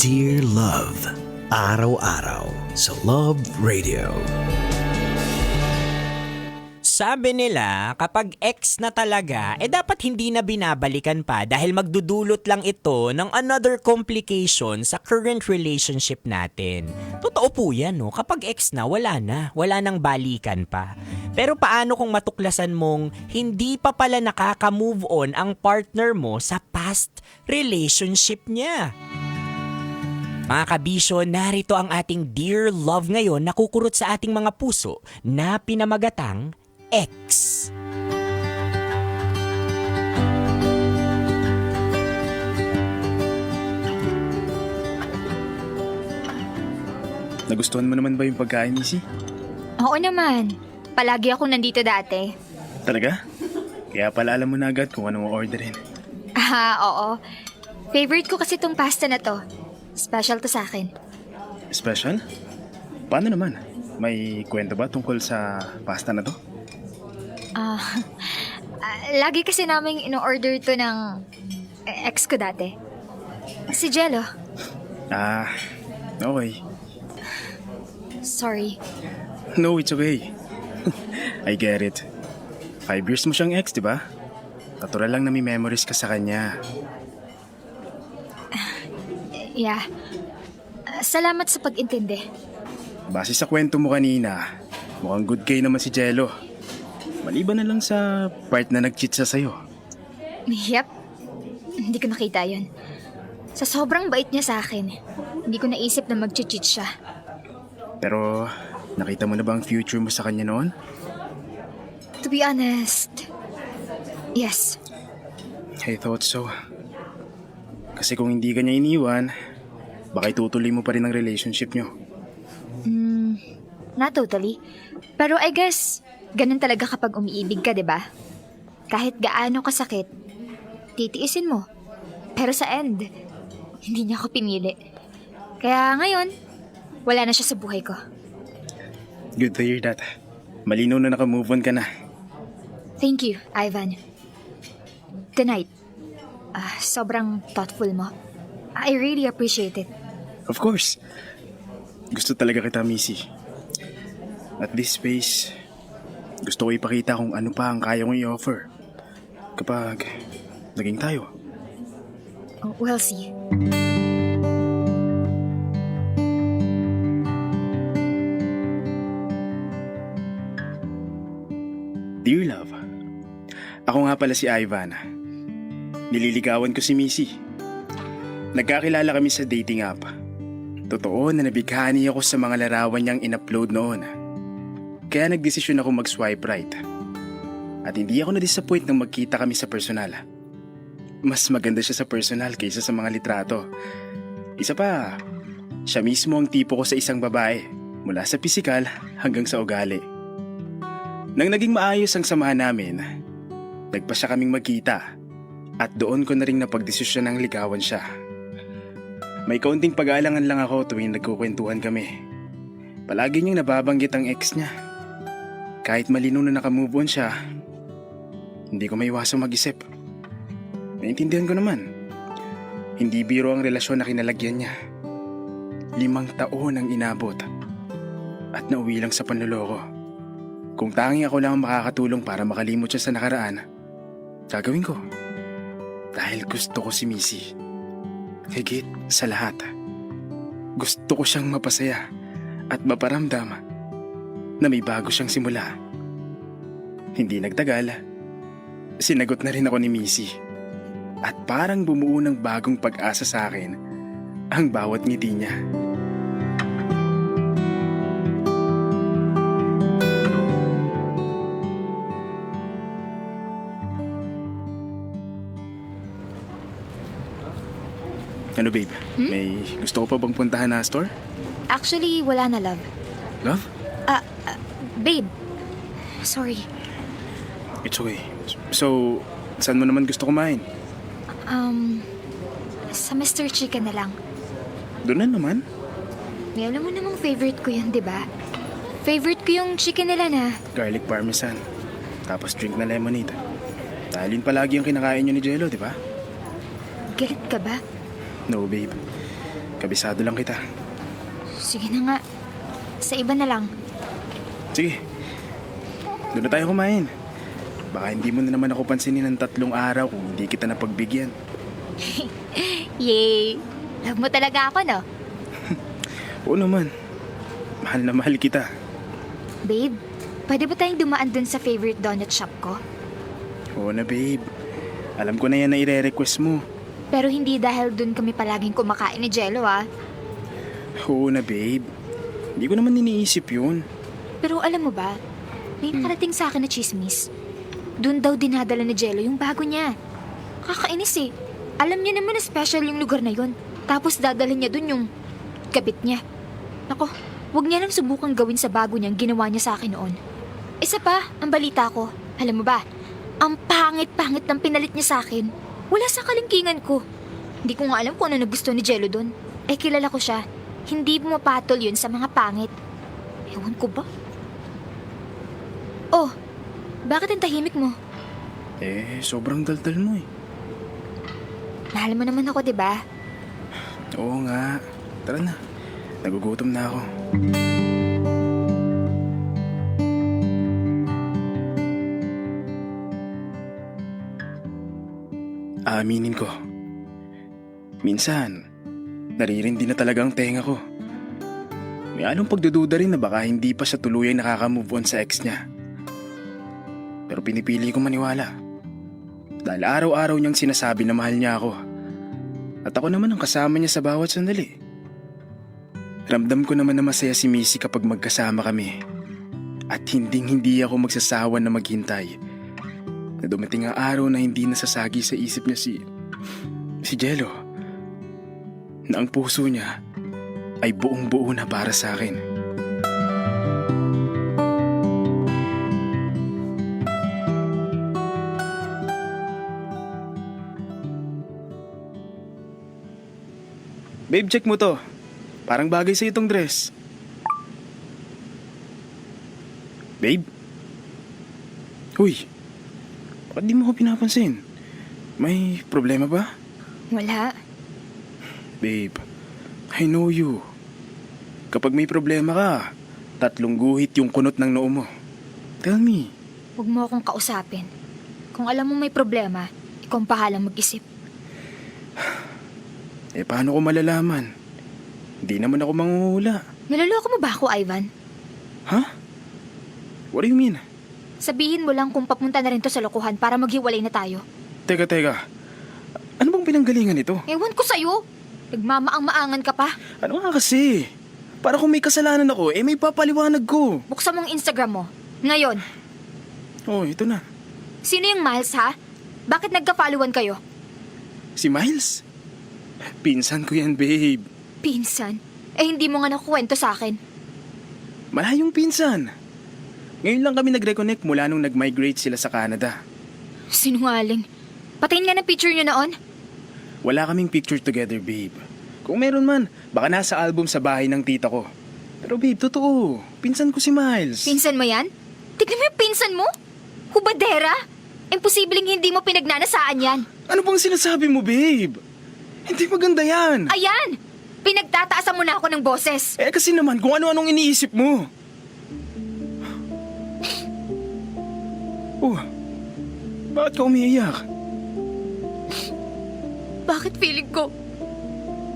Dear Love, araw-araw sa Love Radio. Sabi nila, kapag ex na talaga, dapat hindi na binabalikan pa dahil magdudulot lang ito ng another complication sa current relationship natin. Totoo po yan, no? Kapag ex na, wala nang balikan pa. Pero paano kung matuklasan mong hindi pa pala nakaka-move on ang partner mo sa past relationship niya? Mga kabisyo, narito ang ating Dear Love ngayon na kukurot sa ating mga puso na pinamagatang X. Nagustuhan mo naman ba yung pagkain, Missy? Oo naman. Palagi ako nandito dati. Talaga? Kaya pala alam mo na agad kung ano mo orderin. Oo. Favorite ko kasi tong pasta na to. Special to sa akin. Special? Paano naman? May kwento ba tungkol sa pasta na to? Lagi kasi naming ino-order to ng ex ko dati. Si Jello. Okay. Sorry. No, it's okay. I get it. 5 years mo siyang ex, di ba? Natural lang na may memories ka sa kanya. Yeah. Salamat sa pag-intindi. Base sa kwento mo kanina, mukhang good guy naman si Jello. Maliban na lang sa part na nag-cheat sa sayo. Yep. Hindi ko nakita yun. Sa sobrang bait niya sa akin, hindi ko naisip na mag-cheat siya. Pero, nakita mo na ba ang future mo sa kanya noon? To be honest, yes. I thought so. Kasi kung hindi ka niya iniwan, baka itutuloy mo pa rin ang relationship niyo. Not totally. Pero I guess, ganun talaga kapag umiibig ka, di ba? Kahit gaano kasakit, titiisin mo. Pero sa end, hindi niya ako pinili. Kaya ngayon, wala na siya sa buhay ko. Good to hear that. Malinaw na naka-move on ka na. Thank you, Ivan. Tonight, sobrang thoughtful mo. I really appreciate it. Of course. Gusto talaga kita, Missy. At this space, gusto ko ipakita kung ano pa ang kaya kong i-offer. Kapag naging tayo. We'll see. Dear Love, ako nga pala si Ivan. Nililigawan ko si Missy. Nagkakilala kami sa dating app. Totoo na nabighani ako sa mga larawan niyang in-upload noon. Kaya nagdesisyon ako mag-swipe right. At hindi ako na-disappoint nang magkita kami sa personal. Mas maganda siya sa personal kaysa sa mga litrato. Isa pa, siya mismo ang tipo ko sa isang babae, mula sa pisikal hanggang sa ugali. Nang naging maayos ang samahan namin, nagpa siya kaming magkita at doon ko na rin napagdesisyon ng ligawan siya. May kaunting pag-aalangan lang ako tuwing nagkukwentuhan kami. Palagi niyang nababanggit ang ex niya. Kahit malinaw na nakamove on siya, hindi ko maiwasang mag-isip. Naintindihan ko naman. Hindi biro ang relasyon na kinalagyan niya. 5 taon ang inabot at nauwi lang sa panloloko. Kung tanging ako lang ang makakatulong para makalimot siya sa nakaraan, gagawin ko. Dahil gusto ko si Missy. Higit sa lahat, gusto ko siyang mapasaya at maparamdam na may bago siyang simula. Hindi nagtagal, sinagot na rin ako ni Missy. At parang bumuo ng bagong pag-asa sa akin ang bawat ngiti niya. Ano babe? May gusto ko pa bang puntahan na store? Actually, wala na, love. Love? Babe. Sorry. It's okay. So, saan mo naman gusto kumain? Sa Mr. Chicken na lang. Doon na naman? May alam mo namang favorite ko yun, di ba? Favorite ko yung chicken nila na. Garlic parmesan. Tapos drink na lemonade. Dahil yun palagi yung kinakain nyo ni Jello, di ba? Galit ka ba? No, babe. Kabisado lang kita. Sige na nga. Sa iba na lang. Sige. Doon na tayo kumain. Baka hindi mo na naman ako pansinin ng 3 araw kung hindi kita napagbigyan. Yay! Love mo talaga ako, no? Oo naman. Mahal na mahal kita. Babe, pwede ba tayong dumaan dun sa favorite donut shop ko? Oo na, babe. Alam ko na yan na ire-request mo. Pero hindi dahil dun kami palaging kumakain ni Jello, ah. Oo na, babe. Hindi ko naman iniisip yun. Pero alam mo ba, may nakarating sa akin na chismis. Dun daw dinadala ni Jello yung bago niya. Kakainis eh. Alam niya naman na special yung lugar na yun. Tapos dadalhin niya dun yung kabit niya. Nako, wag niya lang subukang gawin sa bago niyang ginawa niya sa akin noon. Isa pa, ang balita ko, alam mo ba, ang pangit-pangit ng pinalit niya sa akin. Wala sa kalingkingan ko. Hindi ko nga alam kung ano nagusto ni Jello dun. Eh kilala ko siya. Hindi pumapatol yun sa mga pangit. Ewan ko ba? Oh, bakit ang tahimik mo? Sobrang daldal mo eh. Mahal mo naman ako, di ba? Oo nga. Tara na. Nagugutom na ako. Aaminin ko. Minsan, naririndi na talaga ang tenga ko. May anong pagdududa rin na baka hindi pa siya tuluyang nakaka-move on sa ex niya. Pero pinipili ko maniwala. Dahil araw-araw niyang sinasabi na mahal niya ako. At ako naman ang kasama niya sa bawat sandali. Ramdam ko naman na masaya si Missy kapag magkasama kami. At hindi ako magsasawa na maghintay. Na dumating ang araw na hindi nasasagi sa isip niya si Jello. Na ang puso niya ay buong-buo na para sa akin. Babe, check mo to. Parang bagay sa itong dress. Babe? Uy, bakit di mo ko pinapansin? May problema ba? Wala. Babe, I know you. Kapag may problema ka, 3 guhit yung kunot ng noo mo. Tell me. Huwag mo akong kausapin. Kung alam mo may problema, ikaw ang bahalang mag-isip. Paano ko malalaman? Hindi naman ako manghuhula. Naloloko mo ba ako, Ivan? Ha? What do you mean? Sabihin mo lang kung papunta na rin to sa lokohan para maghiwalay na tayo. Teka. Ano bang pinanggalingan ito? Ewan ko sa'yo. Nagmamaang-maangan ka pa. Ano nga kasi? Para kung may kasalanan ako, may papaliwanag ko. Buksan mong Instagram mo. Ngayon. Oh, ito na. Sino yung Miles, ha? Bakit nagka-followan kayo? Si Miles? Pinsan ko yan, babe. Pinsan? Hindi mo nga nakuwento sa akin. Malayong pinsan. Ngayon lang kami nag-reconnect mula nung nag-migrate sila sa Canada. Sinungaling. Patingin nga ng picture niyo noon. Wala kaming picture together, babe. Kung meron man, baka nasa album sa bahay ng tita ko. Pero babe, totoo. Pinsan ko si Miles. Pinsan mo yan? Tignan mo yung pinsan mo. Hubadera. Imposibleng hindi mo pinagnanasaan yan. Ano bang sinasabi mo, babe? Hindi maganda yan. Ayan! Pinagtataasan mo na ako ng boses. Kasi naman, kung ano-anong iniisip mo. Oh, bakit ka umiiyak? Bakit feeling ko?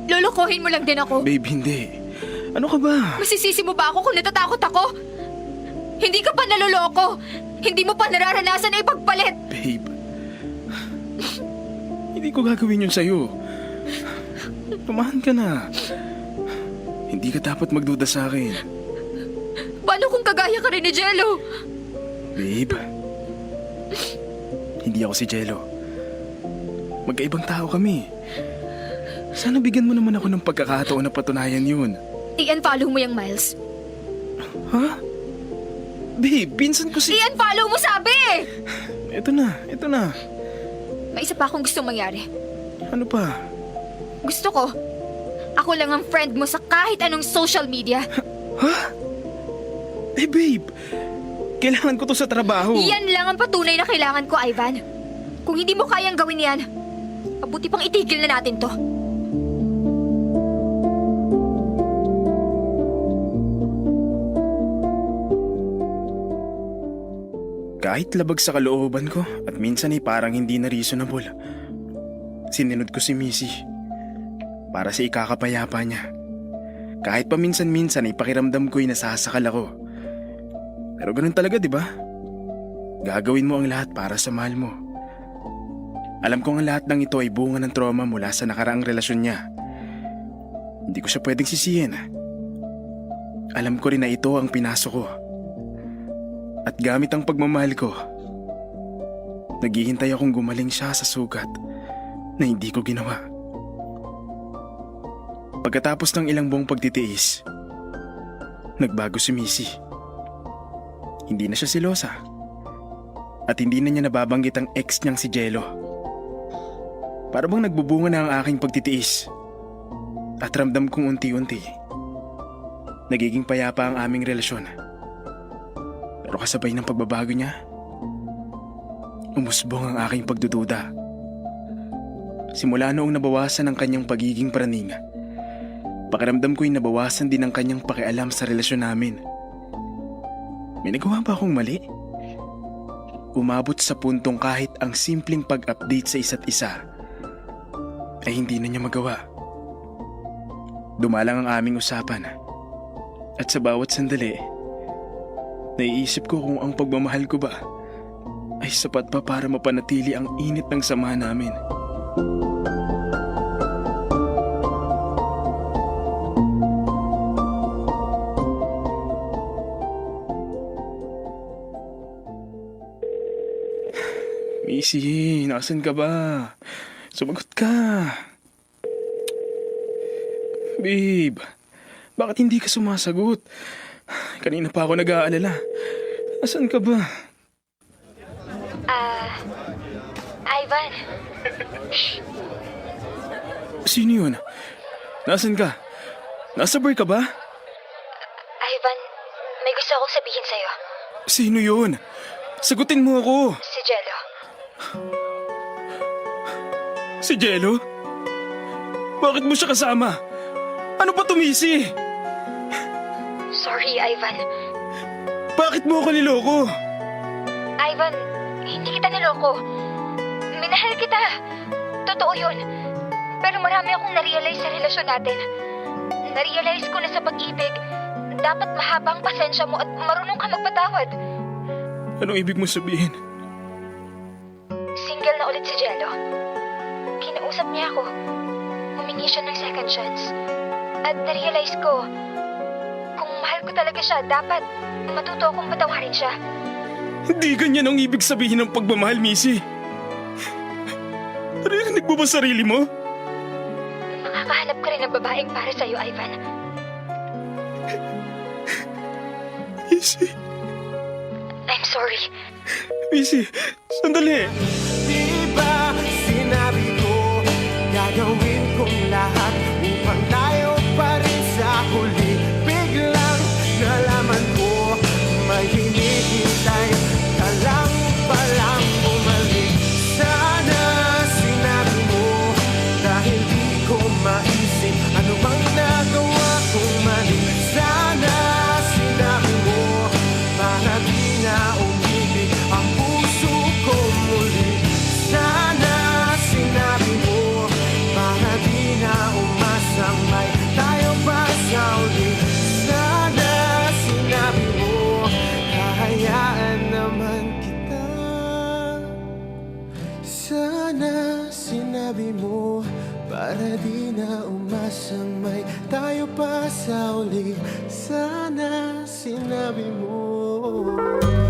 Lolokohin mo lang din ako. Babe, hindi. Ano ka ba? Masisisi mo ba ako kung natatakot ako? Hindi ka pa naloloko. Hindi mo pa nararanasan na ipagpalit. Babe, hindi ko gagawin yun sa'yo. Tumahan ka na. Hindi ka dapat magduda sa akin. Paano kung kagaya ka rin ni Jello? Babe, hindi ako si Jello. Magkaibang tao kami. Sana bigyan mo naman ako ng pagkakataon na patunayan yun. I-unfollow mo yung Miles. Ha? Babe, pinsan ko si... I-unfollow mo sabi! Ito na. May isa pa akong gustong mangyari. Ano pa? Gusto ko, ako lang ang friend mo sa kahit anong social media. Ha? Babe, kailangan ko to sa trabaho. Yan lang ang patunay na kailangan ko, Ivan. Kung hindi mo kayang gawin yan, mabuti pang itigil na natin to. Kahit labag sa kalooban ko at minsan ay parang hindi na reasonable, sinunod ko si Missy para sa ikakapayapa niya. Kahit paminsan-minsan ay pakiramdam ko'y nasasakal ako. Pero ganun talaga, di ba? Gagawin mo ang lahat para sa mahal mo. Alam kong ang lahat ng ito ay bunga ng trauma mula sa nakaraang relasyon niya. Hindi ko siya pwedeng sisihin. Alam ko rin na ito ang pinasok ko. At gamit ang pagmamahal ko, naghihintay akong gumaling siya sa sugat na hindi ko ginawa. Pagkatapos ng ilang buong pagtitiis, nagbago si Missy. Hindi na siya selosa. At hindi na niya nababanggit ang ex niyang si Jello. Para bang nagbubunga na ang aking pagtitiis. At ramdam kong unti-unti nagiging payapa ang aming relasyon. Pero kasabay ng pagbabago niya, umusbong ang aking pagdududa. Simula noong nabawasan ang kanyang pagiging praning, pakiramdam ko'y nabawasan din ang kanyang pakialam sa relasyon namin. May nagawa ba akong mali? Umabot sa puntong kahit ang simpleng pag-update sa isa't isa ay hindi na niya magawa. Dumalang ang aming usapan at sa bawat sandali, naiisip ko kung ang pagmamahal ko ba ay sapat pa para mapanatili ang init ng samahan namin. Missy, nasan ka ba? Sumagot ka. Babe, bakit hindi ka sumasagot? Kanina pa ako nag-aalala. Asan ka ba? Ivan. Sino yun? Nasan ka? Nasa bar ka ba? Ivan, may gusto akong sabihin sa'yo. Sino yun? Sagutin mo ako. Si Jello. Si Jello? Bakit mo siya kasama? Ano pa tumisi? Sorry, Ivan. Bakit mo ako niloko? Ivan, hindi kita niloko. Minahal kita. Totoo yun. Pero marami akong narealize sa relasyon natin. Narealize ko na sa pag-ibig, dapat mahaba ang pasensya mo at marunong ka magpatawad. Anong ibig mo sabihin? Single na ulit si Jello. Kinausap niya ako. Humingi siya ng second chance. At narealize ko, kung mahal ko talaga siya, dapat matuto akong patawarin siya. Hindi ganyan ang ibig sabihin ng pagmamahal, Missy. Narinig mo ba sarili mo? Makakahanap ka rin ng babaeng para sa'yo, Ivan. Missy. I'm sorry. Missy, sandali. Diba sinabi ko, gagawin kong lahat upang tayo pa rin sa huli. Biglang nalaman ko, may hinihintay ka lang palang bumalik. Sana sinabi mo, dahil di ko maisip ano bang nagawa kong mali. Sana sinabi mo, para di na umibig ang puso ko muli. Sana sinabi mo, para di na umasang may tayo pa sa uli. Sana sinabi mo, hahayaan naman kita. Sana sinabi mo, para di na umasang may tayo pa sa uli. Sana sinabi mo.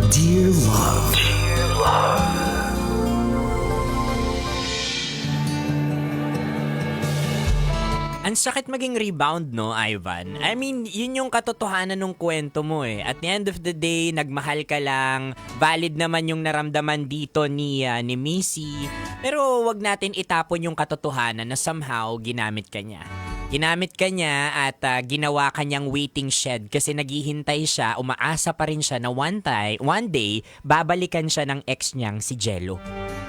Dear Love. Ang sakit maging rebound, no, Ivan? I mean, yun yung katotohanan ng kwento mo eh. At the end of the day, nagmahal ka lang. Valid naman yung naramdaman dito ni Missy. Pero wag natin itapon yung katotohanan na somehow ginamit ka niya. Ginamit ka niya at ginawa kanyang waiting shed kasi naghihintay siya, umaasa pa rin siya na one day, babalikan siya ng ex niyang si Jello.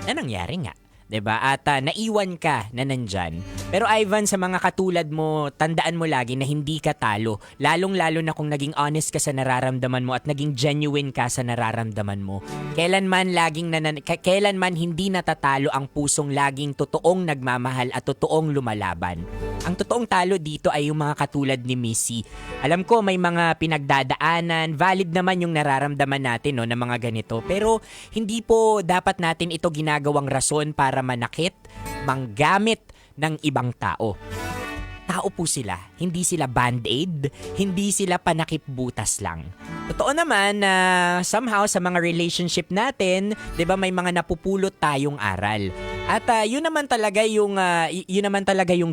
Na nangyari nga. 'Diba? At naiwan ka na nandyan. Pero Ivan, sa mga katulad mo, tandaan mo lagi na hindi ka talo. Lalong-lalo na kung naging honest ka sa nararamdaman mo at naging genuine ka sa nararamdaman mo. Kailanman hindi natatalo ang pusong laging totoong nagmamahal at totoong lumalaban. Ang totoong talo dito ay yung mga katulad ni Missy. Alam ko may mga pinagdadaanan, valid naman yung nararamdaman natin no, na mga ganito. Pero hindi po dapat natin ito ginagawang rason para manakit, manggamit ng ibang tao. Tao po sila, hindi sila band-aid, hindi sila panakip butas lang. Totoo naman na somehow sa mga relationship natin, 'di ba may mga napupulot tayong aral. At yun naman talaga yung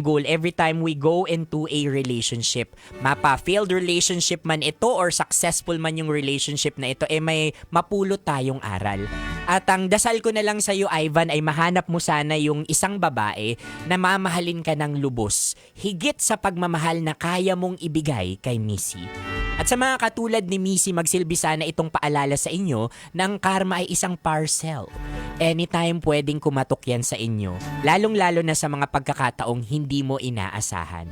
goal every time we go into a relationship. Mapa failed relationship man ito or successful man yung relationship na ito, may mapulot tayong aral. At ang dasal ko na lang sa iyo, Ivan, ay mahanap mo sana yung isang babae na mamahalin ka ng lubos, higit sa pagmamahal na kaya mong ibigay kay Missy. At sa mga katulad ni Missy, magsilbi sana itong paalala sa inyo na ang karma ay isang parcel. Anytime pwedeng kumatok yan sa inyo, lalong-lalo na sa mga pagkakataong hindi mo inaasahan.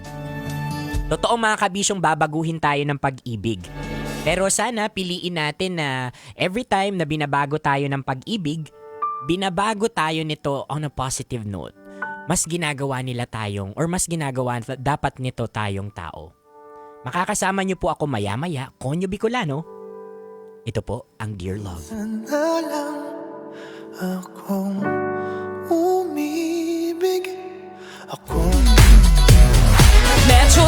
Totoo mga kabisyong, babaguhin tayo ng pag-ibig. Pero sana piliin natin na every time na binabago tayo ng pag-ibig, binabago tayo nito on a positive note. Mas ginagawa nila tayong or mas ginagawa dapat nito tayong tao. Makakasama niyo po ako maya-maya, Konyo Bicolano. Ito po ang Dear Love. Sana lang akong umibig. Ako Metro